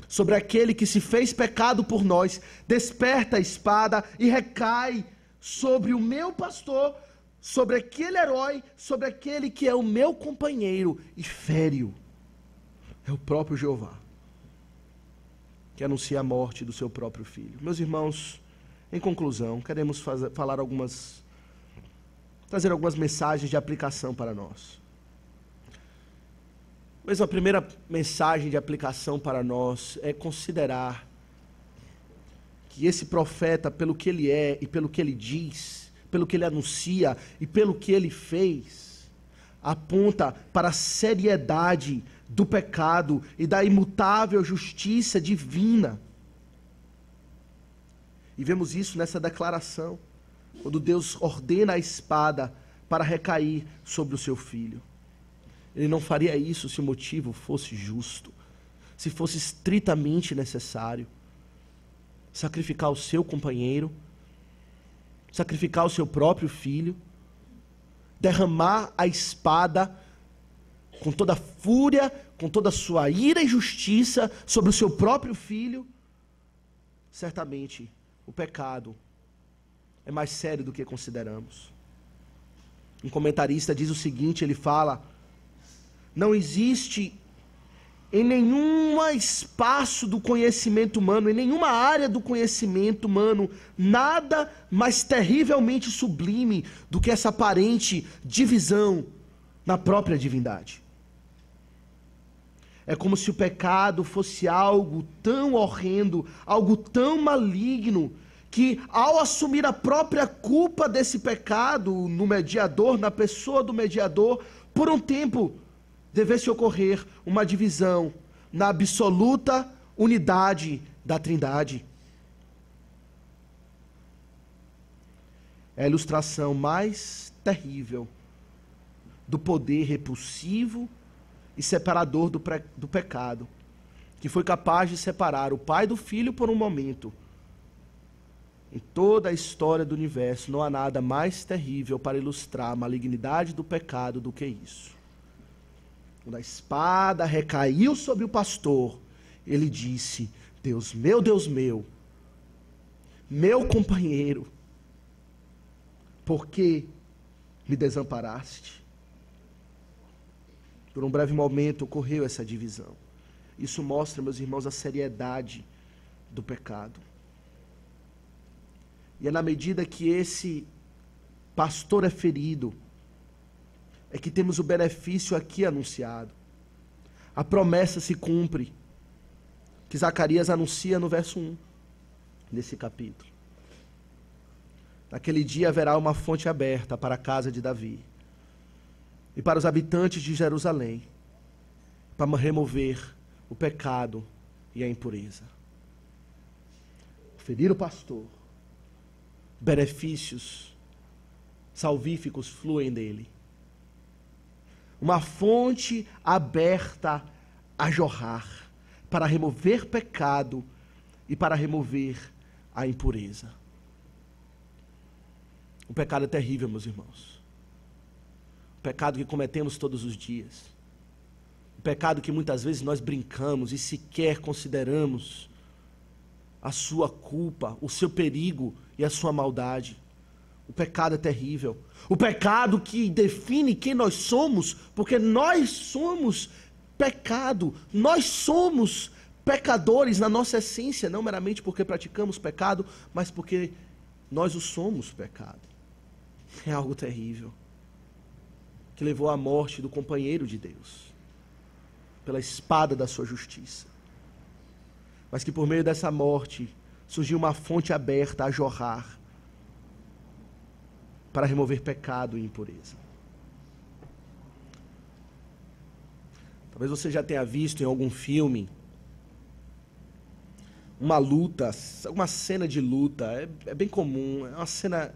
sobre aquele que se fez pecado por nós. Desperta a espada e recai sobre o meu pastor, sobre aquele herói, sobre aquele que é o meu companheiro, e fere-o. É o próprio Jeová que anuncia a morte do seu próprio filho. Meus irmãos, em conclusão, queremos trazer algumas mensagens de aplicação para nós. Mas a primeira mensagem de aplicação para nós é considerar que esse profeta, pelo que ele é e pelo que ele diz, pelo que ele anuncia e pelo que ele fez, aponta para a seriedade do pecado e da imutável justiça divina. E vemos isso nessa declaração, quando Deus ordena a espada para recair sobre o seu filho. Ele não faria isso se o motivo fosse justo, se fosse estritamente necessário. Sacrificar o seu companheiro, sacrificar o seu próprio filho, derramar a espada com toda a fúria, com toda a sua ira e justiça sobre o seu próprio filho. Certamente o pecado é mais sério do que consideramos. Um comentarista diz o seguinte, ele fala: não existe em nenhum espaço do conhecimento humano, em nenhuma área do conhecimento humano, nada mais terrivelmente sublime do que essa aparente divisão na própria divindade. É como se o pecado fosse algo tão horrendo, algo tão maligno, que ao assumir a própria culpa desse pecado no mediador, na pessoa do mediador, por um tempo devesse ocorrer uma divisão na absoluta unidade da Trindade. É a ilustração mais terrível do poder repulsivo e separador do pecado, que foi capaz de separar o pai do filho por um momento. Em toda a história do universo não há nada mais terrível para ilustrar a malignidade do pecado do que isso. Quando a espada recaiu sobre o pastor, ele disse: Deus meu, meu companheiro, por que me desamparaste? Por um breve momento ocorreu essa divisão. Isso mostra, meus irmãos, a seriedade do pecado. E é na medida que esse pastor é ferido, é que temos o benefício aqui anunciado. A promessa se cumpre, que Zacarias anuncia no verso 1 desse capítulo. Naquele dia haverá uma fonte aberta para a casa de Davi e para os habitantes de Jerusalém, para remover o pecado e a impureza. Ferir o pastor, benefícios salvíficos fluem dele. uma fonte aberta a jorrar, para remover pecado e para remover a impureza. O pecado é terrível, meus irmãos. O pecado que cometemos todos os dias. O pecado que muitas vezes nós brincamos e sequer consideramos a sua culpa, o seu perigo e a sua maldade. O pecado é terrível. O pecado que define quem nós somos, porque nós somos pecado. Nós somos pecadores na nossa essência, não meramente porque praticamos pecado, mas porque nós o somos pecado. É algo terrível, que levou à morte do companheiro de Deus, pela espada da sua justiça. Mas que por meio dessa morte surgiu uma fonte aberta a jorrar, para remover pecado e impureza. Talvez você já tenha visto em algum filme uma luta, uma cena de luta, é bem comum, é uma cena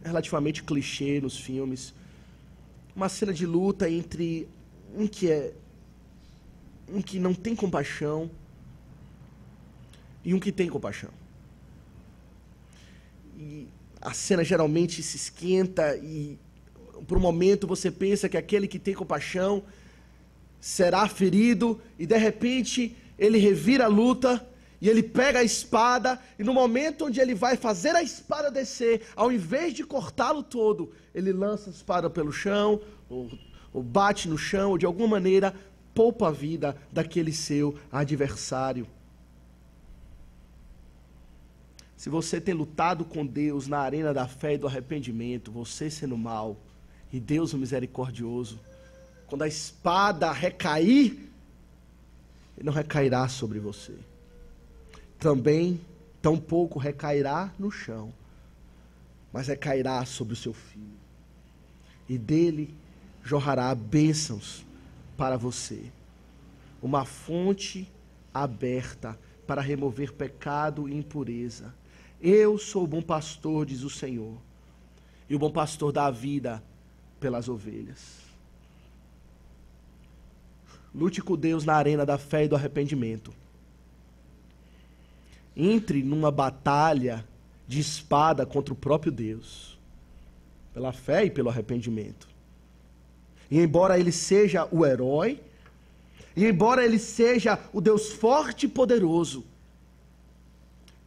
relativamente clichê nos filmes, uma cena de luta entre um que não tem compaixão e um que tem compaixão. E a cena geralmente se esquenta e por um momento você pensa que aquele que tem compaixão será ferido e de repente ele revira a luta e ele pega a espada e no momento onde ele vai fazer a espada descer, ao invés de cortá-lo todo, ele lança a espada pelo chão ou bate no chão ou de alguma maneira poupa a vida daquele seu adversário. Se você tem lutado com Deus na arena da fé e do arrependimento, você sendo mal, e Deus o misericordioso, quando a espada recair, ele não recairá sobre você. Também, tampouco recairá no chão, mas recairá sobre o seu filho. E dele jorrará bênçãos para você. Uma fonte aberta para remover pecado e impureza. Eu sou o bom pastor, diz o Senhor, e o bom pastor dá a vida pelas ovelhas. Lute com Deus na arena da fé e do arrependimento. Entre numa batalha de espada contra o próprio Deus, pela fé e pelo arrependimento. E embora ele seja o herói, e embora ele seja o Deus forte e poderoso,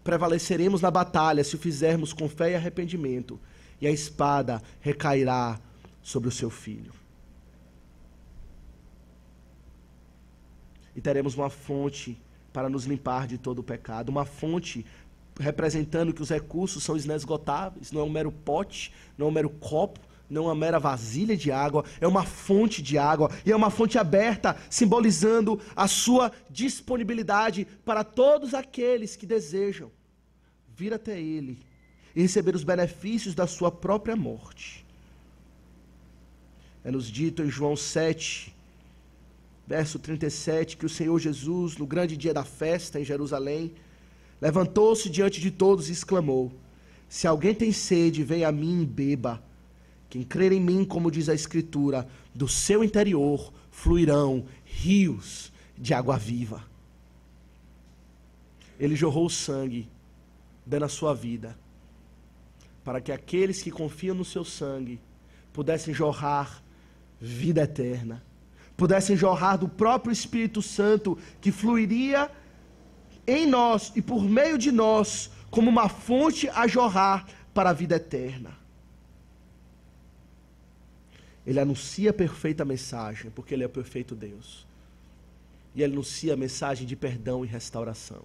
prevaleceremos na batalha se o fizermos com fé e arrependimento, e a espada recairá sobre o seu filho. E teremos uma fonte para nos limpar de todo o pecado, uma fonte representando que os recursos são inesgotáveis, não é um mero pote, não é um mero copo, não é uma mera vasilha de água, é uma fonte de água, e é uma fonte aberta, simbolizando a sua disponibilidade para todos aqueles que desejam vir até Ele e receber os benefícios da sua própria morte. É nos dito em João 7, verso 37, que o Senhor Jesus, no grande dia da festa em Jerusalém, levantou-se diante de todos e exclamou: se alguém tem sede, venha a mim e beba. Quem crer em mim, como diz a Escritura, do seu interior fluirão rios de água viva. Ele jorrou o sangue, dando a sua vida, para que aqueles que confiam no seu sangue pudessem jorrar vida eterna, pudessem jorrar do próprio Espírito Santo, que fluiria em nós e por meio de nós, como uma fonte a jorrar para a vida eterna. Ele anuncia a perfeita mensagem, porque Ele é o perfeito Deus. E Ele anuncia a mensagem de perdão e restauração.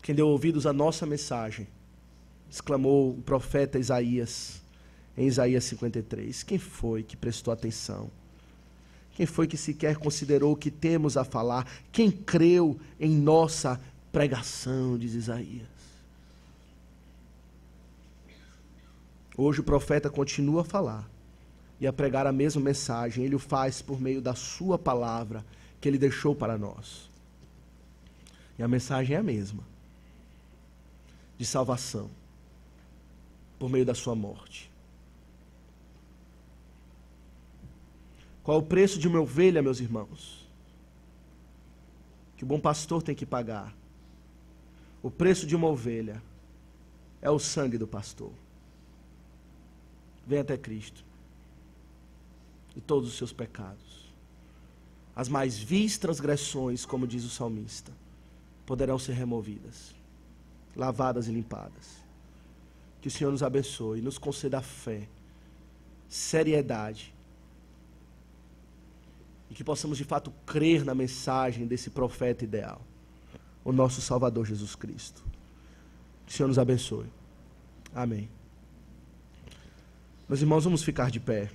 Quem deu ouvidos à nossa mensagem, exclamou o profeta Isaías, em Isaías 53. Quem foi que prestou atenção? Quem foi que sequer considerou o que temos a falar? Quem creu em nossa pregação, diz Isaías. Hoje o profeta continua a falar e a pregar a mesma mensagem. Ele o faz por meio da sua palavra que ele deixou para nós. E a mensagem é a mesma, de salvação, por meio da sua morte. Qual é o preço de uma ovelha, meus irmãos? Que o bom pastor tem que pagar. O preço de uma ovelha é o sangue do pastor. Venha até Cristo. E todos os seus pecados, as mais vis transgressões, como diz o salmista, poderão ser removidas, lavadas e limpadas. Que o Senhor nos abençoe, nos conceda fé, seriedade, e que possamos de fato crer na mensagem desse profeta ideal, o nosso Salvador Jesus Cristo. Que o Senhor nos abençoe. Amém. Meus irmãos, vamos ficar de pé.